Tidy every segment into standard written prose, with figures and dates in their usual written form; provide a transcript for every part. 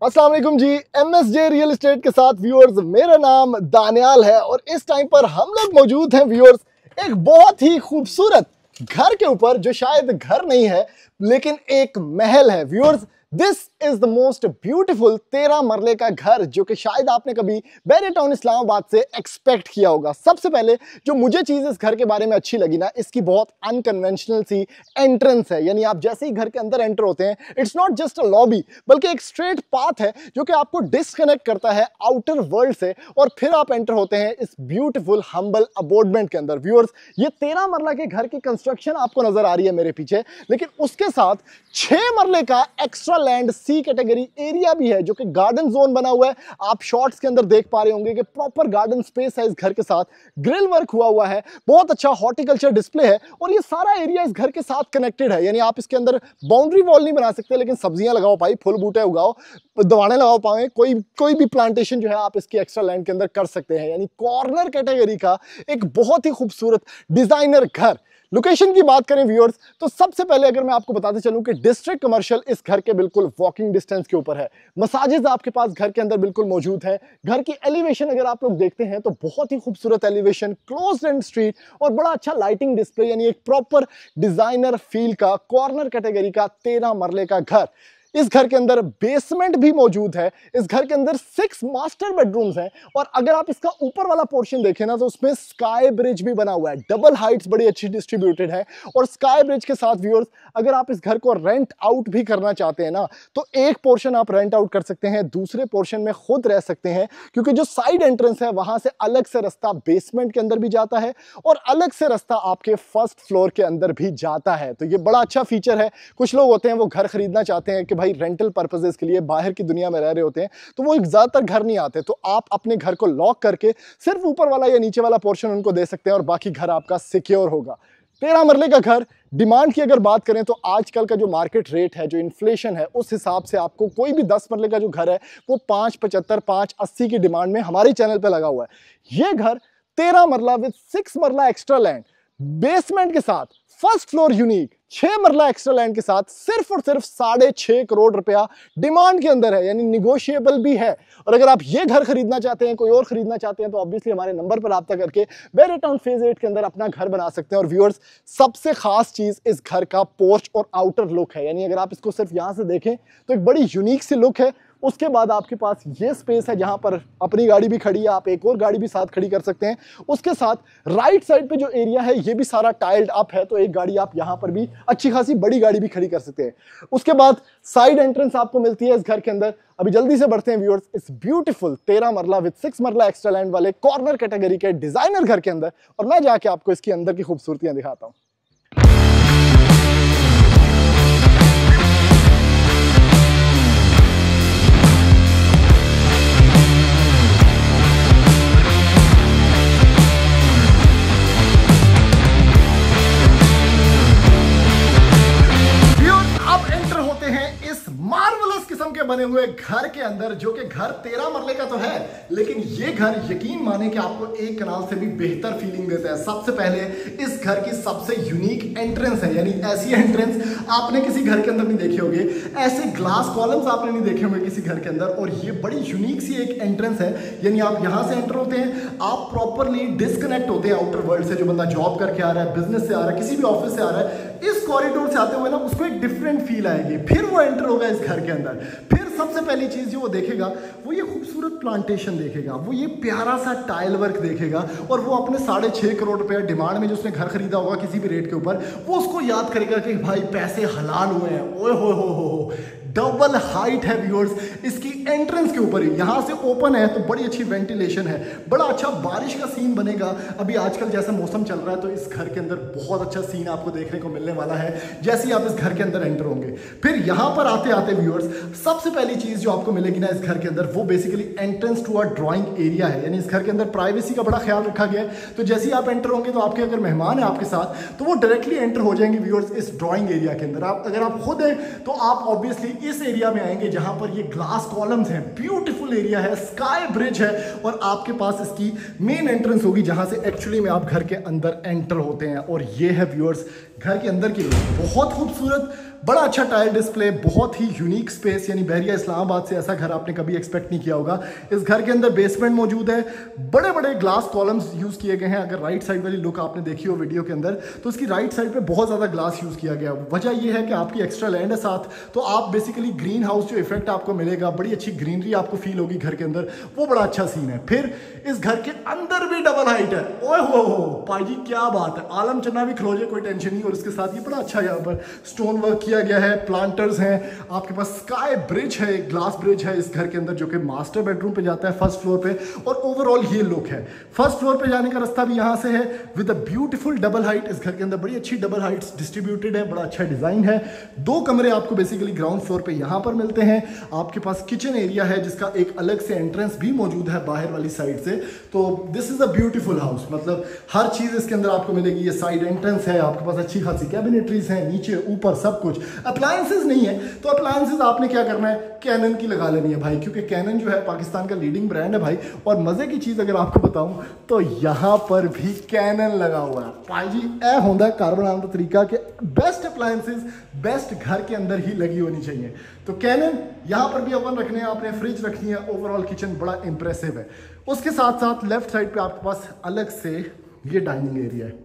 अस्सलाम वालेकुम जी। MSJ real estate के साथ व्यूअर्स, मेरा नाम दानियाल है और इस टाइम पर हम लोग मौजूद हैं व्यूअर्स एक बहुत ही खूबसूरत घर के ऊपर, जो शायद घर नहीं है लेकिन एक महल है viewers. This is the most beautiful 13 मरले का घर जो कि शायद आपने कभी बैरियर टाउन इस्लामाबाद से एक्सपेक्ट किया होगा। सबसे पहले जो मुझे चीज इस घर के बारे में अच्छी लगी ना, इसकी बहुत अनकन्वेंशनल सी एंट्रेंस है। यानी आप जैसे ही घर के अंदर एंटर होते हैं, it's not just a lobby बल्कि एक स्ट्रेट पाथ है जो कि आपको डिस्कनेक्ट करता है आउटर वर्ल्ड से, और फिर आप एंटर होते हैं इस ब्यूटीफुल हम्बल अबोर्डमेंट के अंदर। व्यूअर्स, ये 13 मरला के घर की कंस्ट्रक्शन आपको नजर आ रही है मेरे पीछे, लेकिन उसके साथ 6 मरले का एक्स्ट्रा लैंड सी कैटेगरी एरिया भी है जो कि गार्डन जोन बना हुआ है। आप शॉट्स के अंदर देख पा रहे होंगे कि प्रॉपर गार्डन स्पेस है इस घर के साथ, ग्रिल वर्क हुआ हुआ है, बहुत अच्छा हॉर्टिकल्चर डिस्प्ले है, और ये सारा एरिया इस घर के साथ कनेक्टेड है। यानी आप इसके अंदर बाउंड्री वॉल नहीं बना सकते, लेकिन सब्जियां लगाओ भाई, फूल बूटे उगाओ, दवाने लगाओ पाए, कोई भी प्लांटेशन जो है आप इसकी एक्स्ट्रा लैंड के अंदर कर सकते हैं। यानी कॉर्नर कैटेगरी का एक बहुत ही खूबसूरत डिजाइनर घर। लोकेशन की बात करें व्यूअर्स, तो सबसे पहले अगर मैं आपको बताते चलूं कि डिस्ट्रिक्ट कमर्शियल इस घर के बिल्कुल वॉकिंग डिस्टेंस के ऊपर है। मसाजिद आपके पास घर के अंदर बिल्कुल मौजूद है। घर की एलिवेशन अगर आप लोग देखते हैं तो बहुत ही खूबसूरत एलिवेशन, क्लोज्ड एंड स्ट्रीट, और बड़ा अच्छा लाइटिंग डिस्प्ले। यानी एक प्रॉपर डिजाइनर फील का कॉर्नर कैटेगरी का 13 मरले का घर। इस घर के अंदर बेसमेंट भी मौजूद है। इस घर के अंदर 6 मास्टर बेडरूम्स हैं, और अगर आप इसका ऊपर वाला पोर्शन देखें ना, तो उसमें स्काई ब्रिज भी बना हुआ है। डबल हाइट्स बड़ी अच्छी डिस्ट्रीब्यूटेड है, और स्काई ब्रिज के साथ व्यूअर्स, अगर आप इस घर को रेंट आउट भी करना चाहते हैं ना, तो एक पोर्शन आप रेंट आउट कर सकते हैं, दूसरे पोर्शन में खुद रह सकते हैं, क्योंकि जो साइड एंट्रेंस है वहां से अलग से रास्ता बेसमेंट के अंदर भी जाता है, और अलग से रास्ता आपके फर्स्ट फ्लोर के अंदर भी जाता है। तो ये बड़ा अच्छा फीचर है। कुछ लोग होते हैं वो घर खरीदना चाहते हैं कि रेंटल पर्पसेस के लिए बाहर की दुनिया में रह रहे होते हैं, तो वो ज्यादातर घर नहीं आते, तो आप अपने घर को लॉक करके सिर्फ ऊपर वाला या नीचे वाला पोर्शन उनको दे सकते हैं, और बाकी घर आपका सिक्योर होगा। 13 मरले का घर। डिमांड की अगर बात करें तो आजकल का जो मार्केट रेट है, जो इन्फ्लेशन है, उस हिसाब से आपको कोई भी 10 मरले का जो घर है वो 575, 580 की डिमांड में हमारे चैनल पे लगा हुआ है। ये घर 13 मरला विद 6 मरला एक्स्ट्रा लैंड, बेसमेंट के साथ, फर्स्ट फ्लोर यूनिक, 6 मरला एक्स्ट्रा लैंड के साथ, सिर्फ और सिर्फ 6.5 करोड़ रुपया डिमांड के अंदर है। यानी निगोशिएबल भी है। और अगर आप ये घर खरीदना चाहते हैं, कोई और खरीदना चाहते हैं, तो ऑब्वियसली हमारे नंबर पर राब्ता करके बैरियर टाउन फेज 8 के अंदर अपना घर बना सकते हैं। और व्यूअर्स, सबसे खास चीज इस घर का पोर्च और आउटर लुक है। यानी अगर आप इसको सिर्फ यहां से देखें तो एक बड़ी यूनिक सी लुक है। उसके बाद आपके पास ये स्पेस है जहां पर अपनी गाड़ी भी खड़ी है, आप एक और गाड़ी भी साथ खड़ी कर सकते हैं। उसके साथ राइट साइड पे जो एरिया है ये भी सारा टाइल्ड अप है, तो एक गाड़ी आप यहां पर भी अच्छी खासी बड़ी गाड़ी भी खड़ी कर सकते हैं। उसके बाद साइड एंट्रेंस आपको मिलती है इस घर के अंदर। अभी जल्दी से बढ़ते हैं व्यूअर्स इस ब्यूटीफुल 13 मरला विद 6 मरला एक्स्ट्रा लैंड वाले कॉर्नर कैटेगरी के डिजाइनर घर के अंदर, और मैं जाके आपको इसके अंदर की खूबसूरतियां दिखाता हूं। के बने हुए घर के अंदर, जो कि घर 13 मरले का तो है, लेकिन ये घर यकीन माने कि आपको एक कनाल से भी बेहतर फीलिंग देता है। सबसे पहले इस घर की सबसे यूनिक एंट्रेंस है। यानी ऐसी एंट्रेंस आपने किसी घर के अंदर नहीं देखे होंगे, ऐसे ग्लास कॉलम्स आपने नहीं देखे होंगे किसी घर के अंदर, और ये बड़ी यूनिक सी एक एंट्रेंस है। यानी आप यहां से एंटर होते हैं, आप प्रॉपरली डिस्कनेक्ट होते हैं आउटर वर्ल्ड से। जो बंदा जॉब करके आ रहा है, बिजनेस से आ रहा है, किसी भी ऑफिस से आ रहा है, इस कॉरिडोर से आते हुए ना उसको एक डिफरेंट फील आएगी। फिर वो एंटर होगा इस घर के अंदर, फिर सबसे पहली चीज जो वो देखेगा वो ये खूबसूरत प्लांटेशन देखेगा, वो ये प्यारा सा टाइल वर्क देखेगा, और वो अपने 6.5 करोड़ रुपया डिमांड में जो उसने घर खरीदा होगा किसी भी रेट के ऊपर, वो उसको याद करेगा कि भाई पैसे हलाल हुए हैं। ओए हो डबल हाइट है व्यूअर्स इसकी एंट्रेंस के ऊपर ही। यहां से ओपन है तो बड़ी अच्छी वेंटिलेशन है, बड़ा अच्छा बारिश का सीन बनेगा। अभी आजकल जैसा मौसम चल रहा है तो इस घर के अंदर बहुत अच्छा सीन आपको देखने को मिलने वाला है जैसे ही आप इस घर के अंदर एंटर होंगे। फिर यहां पर आते आते व्यूअर्स, सबसे पहली चीज जो आपको मिलेगी ना इस घर के अंदर, वो basically entrance to a drawing area है। यानी इस घर के अंदर प्राइवेसी का बड़ा ख्याल रखा गया है। तो जैसे ही आप एंटर होंगे तो आपके अगर मेहमान है आपके साथ, तो वो डायरेक्टली एंटर हो जाएंगे व्यूअर्स इस ड्राइंग एरिया के अंदर। अगर आप खुद हैं तो आप ऑब्वियसली इस एरिया में आएंगे जहां पर ये ग्लास कॉलम्स हैं, ब्यूटीफुल एरिया है, स्काई ब्रिज है, और आपके पास इसकी मेन एंट्रेंस होगी जहां से एक्चुअली में आप घर के अंदर एंटर होते हैं। और ये है व्यूअर्स घर के अंदर की बहुत खूबसूरत, बड़ा अच्छा टाइल डिस्प्ले, बहुत ही यूनिक स्पेस, यानी बहरिया इस्लामाबाद से ऐसा घर आपने कभी एक्सपेक्ट नहीं किया होगा। इस घर के अंदर बेसमेंट मौजूद है, बड़े बड़े ग्लास कॉलम्स यूज किए गए हैं। अगर राइट साइड वाली लुक आपने देखी हो वीडियो के अंदर, तो उसकी राइट साइड पे बहुत ज्यादा ग्लास यूज किया गया। वजह यह है कि आपकी एक्स्ट्रा लैंड है साथ, तो आप बेसिकली ग्रीन हाउस जो इफेक्ट आपको मिलेगा, बड़ी अच्छी ग्रीनरी आपको फील होगी घर के अंदर, वो बड़ा अच्छा सीन है। फिर इस घर के अंदर भी डबल हाइट है। ओए हो पाजी, क्या बात है, आलम चन्ना भी खलो जाए, कोई टेंशन नहीं। और इसके साथ ये बड़ा अच्छा यहाँ पर स्टोन वर्क किया गया है, प्लांटर्स हैं, आपके पास स्काई ब्रिज है, ग्लास ब्रिज है इस घर के अंदर, जो कि मास्टर बेडरूम पे जाता है फर्स्ट फ्लोर पे। और ओवरऑल ये लुक है। फर्स्ट फ्लोर पे जाने का रास्ता भी यहाँ से है with a beautiful double height. इस घर के अंदर बड़ी अच्छी डबल हाइट्स डिस्ट्रीब्यूटेड है, बड़ा अच्छा डिजाइन है। 2 कमरे आपको बेसिकली ग्राउंड फ्लोर पे यहाँ पर मिलते हैं। आपके पास किचन एरिया है जिसका एक अलग से एंट्रेंस भी मौजूद है बाहर वाली साइड से। तो this is a beautiful house, मतलब हर चीज इसके अंदर आपको मिलेगी। ये साइड एंट्रेंस है, आपके पास अच्छी खासी कैबिनेटरीज हैं, नीचे ऊपर सब कुछ। अप्लायंसेस नहीं है, तो अप्लायंसेस आपने क्या करना है, कैनन की लगा लेनी है भाई, क्योंकि कैनन जो है पाकिस्तान का लीडिंग ब्रांड है भाई। और मजे की चीज अगर आपको बताऊं तो यहाँ पर भी कैनन लगा हुआ है भाई जी। ए होंदा घर बनाने का तरीका कि बेस्ट अप्लायंसेस बेस्ट घर के अंदर ही लगी होनी चाहिए। तो कैनन यहाँ पर भी ओवन रखने हैं आपने, फ्रिज रखनी है। ओवरऑल किचन बड़ा इंप्रेसिव है। उसके साथ साथ लेफ्ट साइड पे आपके पास अलग से ये डाइनिंग एरिया है।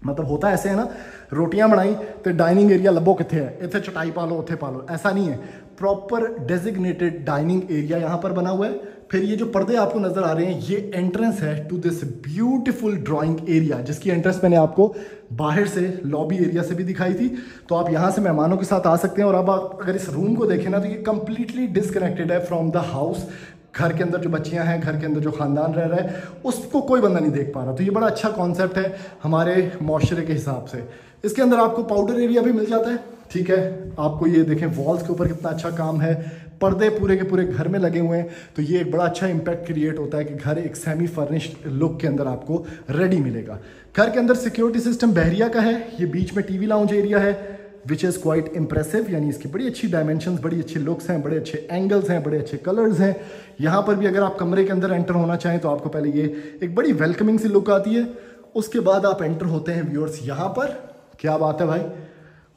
मतलब होता ऐसे है ना, रोटियां बनाई तो डाइनिंग एरिया लबो कितने है, इतने चटाई पा लो उथे पा लो, ऐसा नहीं है। प्रॉपर डेजिग्नेटेड डाइनिंग एरिया यहाँ पर बना हुआ है। फिर ये जो पर्दे आपको नजर आ रहे हैं, ये एंट्रेंस है to this beautiful drawing area, जिसकी एंट्रेंस मैंने आपको बाहर से लॉबी एरिया से भी दिखाई थी। तो आप यहाँ से मेहमानों के साथ आ सकते हैं। और अब आप अगर इस रूम को देखें ना, तो ये कंप्लीटली डिसकनेक्टेड है फ्रॉम द हाउस। घर के अंदर जो बच्चियां हैं, घर के अंदर जो खानदान रह रहा है, उसको कोई बंदा नहीं देख पा रहा। तो ये बड़ा अच्छा कॉन्सेप्ट है हमारे माशरे के हिसाब से। इसके अंदर आपको पाउडर एरिया भी मिल जाता है, ठीक है। आपको ये देखें वॉल्स के ऊपर कितना अच्छा काम है, पर्दे पूरे के पूरे घर में लगे हुए हैं। तो ये एक बड़ा अच्छा इंपैक्ट क्रिएट होता है कि घर एक सेमी फर्निश्ड लुक के अंदर आपको रेडी मिलेगा। घर के अंदर सिक्योरिटी सिस्टम बहरिया का है। ये बीच में टीवी लाउंज एरिया है विच इज़ क्वाइट इंप्रेसिव, यानी इसकी बड़ी अच्छी डायमेंशंस, बड़ी अच्छी लुक्स हैं, बड़े अच्छे एंगल्स हैं, बड़े अच्छे कलर्स हैं। यहाँ पर भी अगर आप कमरे के अंदर एंटर होना चाहें तो आपको पहले ये एक बड़ी वेलकमिंग सी लुक आती है। उसके बाद आप एंटर होते हैं व्यूअर्स यहाँ पर। क्या बात है भाई,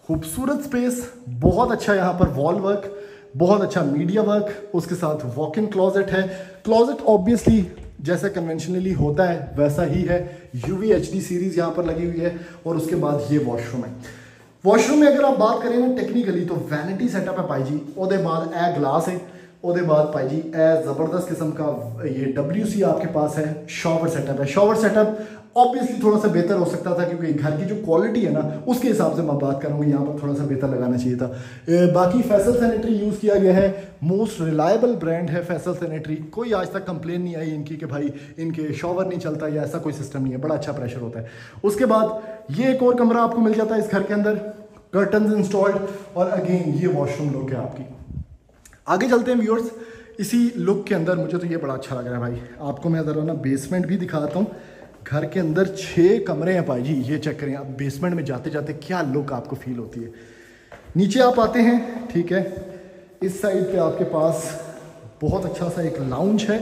खूबसूरत स्पेस, बहुत अच्छा यहाँ पर वॉल वर्क, बहुत अच्छा मीडिया वर्क। उसके साथ वॉक इन क्लॉजेट है। क्लॉजेट ऑब्वियसली जैसा कन्वेंशनली होता है वैसा ही है। UV HD सीरीज यहाँ पर लगी हुई है। और उसके बाद ये वॉशरूम है। वॉशरूम में अगर आप बात करें ना टेक्निकली, तो वैनिटी सेटअप है भाई जी। ਉਹਦੇ बाद ए ग्लास है, ਉਹਦੇ बाद भाई जी ए ज़बरदस्त किस्म का ये WC आपके पास है। शॉवर सेटअप है। शॉवर सेटअप ऑब्वियसली थोड़ा सा बेहतर हो सकता था, क्योंकि घर की जो क्वालिटी है ना उसके हिसाब से मैं बात करूँगा, यहाँ पर थोड़ा सा बेहतर लगाना चाहिए था। बाकी फैसल सैनिटरी यूज़ किया गया है। मोस्ट रिलायबल ब्रांड है फैसल सैनिटरी। कोई आज तक कंप्लेन नहीं आई इनकी कि भाई इनके शॉवर नहीं चलता या ऐसा कोई सिस्टम नहीं है। बड़ा अच्छा प्रेशर होता है। उसके बाद ये एक और कमरा आपको मिल जाता है इस घर के अंदर, कर्टन्स इंस्टॉल्ड। और अगेन ये वॉशरूम लुक है आपकी। आगे चलते हैं व्यूअर्स। इसी लुक के अंदर मुझे तो ये बड़ा अच्छा लग रहा है भाई। आपको मैं ज़रा ना बेसमेंट भी दिखाता हूँ। घर के अंदर 6 कमरे हैं भाई जी, ये चेक करें आप। बेसमेंट में जाते जाते क्या लुक आपको फील होती है। नीचे आप आते हैं, ठीक है। इस साइड पे आपके पास बहुत अच्छा सा एक लाउंज है।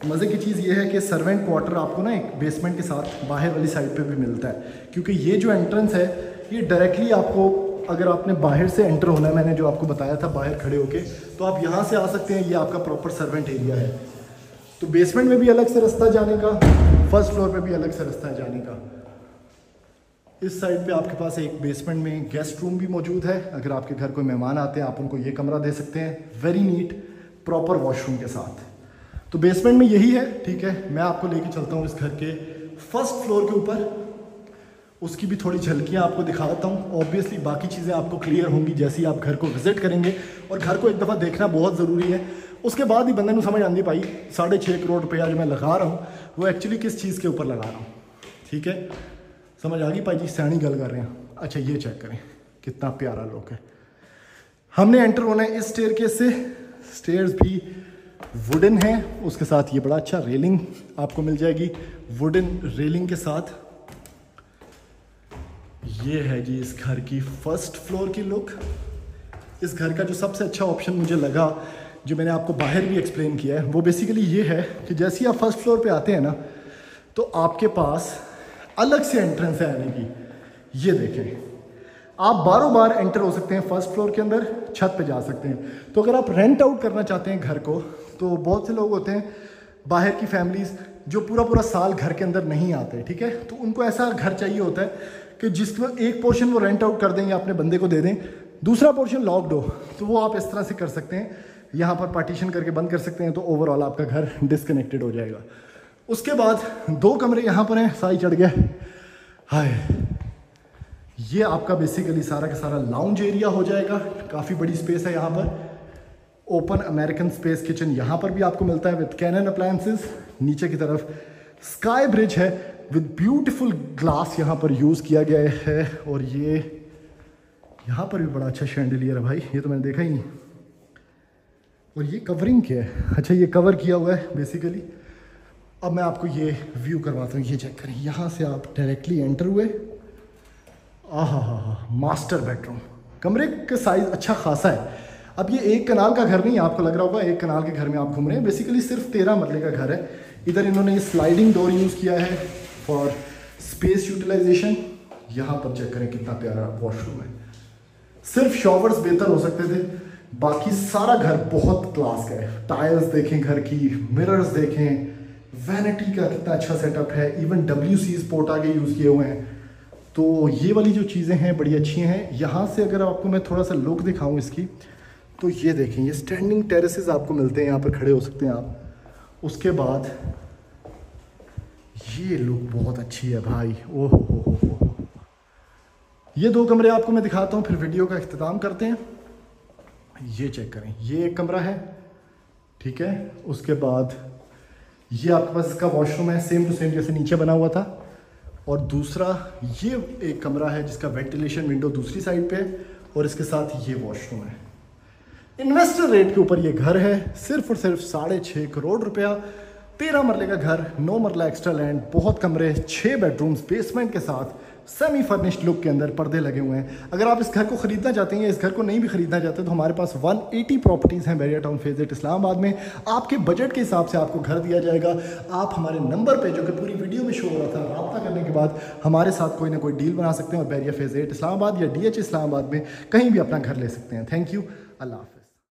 मज़े की चीज़ ये है कि सर्वेंट क्वार्टर आपको ना एक बेसमेंट के साथ बाहर वाली साइड पे भी मिलता है, क्योंकि ये जो एंट्रेंस है ये डायरेक्टली आपको, अगर आपने बाहर से एंटर होना है, मैंने जो आपको बताया था बाहर खड़े होके, तो आप यहाँ से आ सकते हैं। ये आपका प्रॉपर सर्वेंट एरिया है। तो बेसमेंट में भी अलग से रास्ता जाने का, फर्स्ट फ्लोर पे भी अलग से रास्ता है जाने का। इस साइड पे आपके पास एक बेसमेंट में गेस्ट रूम भी मौजूद है। अगर आपके घर कोई मेहमान आते हैं आप उनको ये कमरा दे सकते हैं, वेरी नीट प्रॉपर वॉशरूम के साथ। तो बेसमेंट में यही है, ठीक है। मैं आपको लेके चलता हूँ इस घर के फर्स्ट फ्लोर के ऊपर, उसकी भी थोड़ी झलकियाँ आपको दिखाता हूँ। ऑब्वियसली बाकी चीज़ें आपको क्लियर होंगी जैसे ही आप घर को विजिट करेंगे, और घर को एक दफ़ा देखना बहुत ज़रूरी है। उसके बाद ही बंदे को समझ आती भाई 6.5 करोड़ रुपया जो मैं लगा रहा हूँ वो एक्चुअली किस चीज़ के ऊपर लगा रहा हूँ, ठीक है। समझ आ गई भाई जी, सैनी गल कर रहे हैं। अच्छा ये चेक करें कितना प्यारा लुक है। हमने एंटर होना है इस स्टेयरकेस से। स्टेयर्स भी वुडन है, उसके साथ ये बड़ा अच्छा रेलिंग आपको मिल जाएगी, वुडन रेलिंग के साथ। ये है जी इस घर की फर्स्ट फ्लोर की लुक। इस घर का जो सबसे अच्छा ऑप्शन मुझे लगा, जो मैंने आपको बाहर भी एक्सप्लेन किया है, वो बेसिकली ये है कि जैसे ही आप फर्स्ट फ्लोर पे आते हैं ना, तो आपके पास अलग से एंट्रेंस है आने की। ये देखें, आप बारों बार एंटर हो सकते हैं फर्स्ट फ्लोर के अंदर, छत पे जा सकते हैं। तो अगर आप रेंट आउट करना चाहते हैं घर को, तो बहुत से लोग होते हैं बाहर की फैमिलीज जो पूरा पूरा साल घर के अंदर नहीं आते, ठीक है, तो उनको ऐसा घर चाहिए होता है कि जिसमें एक पोर्शन वो रेंट आउट कर दें या अपने बंदे को दे दें, दूसरा पोर्शन लॉक्ड हो। तो वो आप इस तरह से कर सकते हैं, यहाँ पर पार्टीशन करके बंद कर सकते हैं, तो ओवरऑल आपका घर डिस्कनेक्टेड हो जाएगा। उसके बाद 2 कमरे यहाँ पर हैं, साई चढ़ गया। हाय, ये आपका बेसिकली सारा का सारा लाउंज एरिया हो जाएगा। काफ़ी बड़ी स्पेस है यहाँ पर। ओपन अमेरिकन स्पेस किचन यहाँ पर भी आपको मिलता है विद कैनन अप्लायंसेस। नीचे की तरफ स्काई ब्रिज है विद ब्यूटीफुल ग्लास यहाँ पर यूज़ किया गया है। और ये यहाँ पर भी बड़ा अच्छा शैंडिलियर है भाई, ये तो मैंने देखा ही नहीं। और ये कवरिंग क्या है? अच्छा, ये कवर किया हुआ है बेसिकली। अब मैं आपको ये व्यू करवाता हूँ, ये चेक करें। यहाँ से आप डायरेक्टली एंटर हुए, आहा, मास्टर बेडरूम। कमरे का साइज़ अच्छा खासा है। अब ये एक कनाल का घर नहीं है, आपको लग रहा होगा एक कनाल के घर में आप घूम रहे हैं। बेसिकली सिर्फ 13 मरले का घर है। इधर इन्होंने ये स्लाइडिंग डोर यूज़ किया है फॉर स्पेस यूटिलाइजेशन। यहाँ पर चेक करें कितना प्यारा वॉशरूम है। सिर्फ शॉवर्स बेहतर हो सकते थे, बाकी सारा घर बहुत क्लास का है। टायर्स देखें घर की, मिरर्स देखें, वैनिटी का कितना अच्छा सेटअप है। इवन WC पोर्ट आगे यूज़ किए हुए हैं। तो ये वाली जो चीज़ें हैं बड़ी अच्छी हैं। यहाँ से अगर आपको मैं थोड़ा सा लुक दिखाऊँ इसकी, तो ये देखें, ये स्टैंडिंग टेरेसेस आपको मिलते हैं, यहाँ पर खड़े हो सकते हैं आप। उसके बाद ये लुक बहुत अच्छी है भाई, ओह हो। ये 2 कमरे आपको मैं दिखाता हूँ, फिर वीडियो का इख्तिताम करते हैं। ये चेक करें, ये एक कमरा है, ठीक है। उसके बाद ये आपके पास इसका वॉशरूम है, सेम टू सेम जैसे नीचे बना हुआ था। और दूसरा ये एक कमरा है जिसका वेंटिलेशन विंडो दूसरी साइड पे है, और इसके साथ ये वॉशरूम है। इन्वेस्टर रेट के ऊपर ये घर है, सिर्फ और सिर्फ 6.5 करोड़ रुपया। 13 मरले का घर, 9 मरला एक्स्ट्रा लैंड, बहुत कमरे, 6 बेडरूम्स, बेसमेंट के साथ, सेमी फर्निश्ड लुक के अंदर पर्दे लगे हुए हैं। अगर आप इस घर को खरीदना चाहते हैं या इस घर को नहीं भी खरीदना चाहते, तो हमारे पास 180 प्रॉपर्टीज़ हैं बैरिया टाउन फेज 8 इस्लामाबाद में। आपके बजट के हिसाब से आपको घर दिया जाएगा। आप हमारे नंबर पे, जो कि पूरी वीडियो में शो हो रहा था, रब्ता करने के बाद हमारे साथ कोई ना कोई डील बना सकते हैं और बैरिया फेज 8 इस्लामाबाद या DH इस्लामाबाद में कहीं भी अपना घर ले सकते हैं। Thank you, Allah.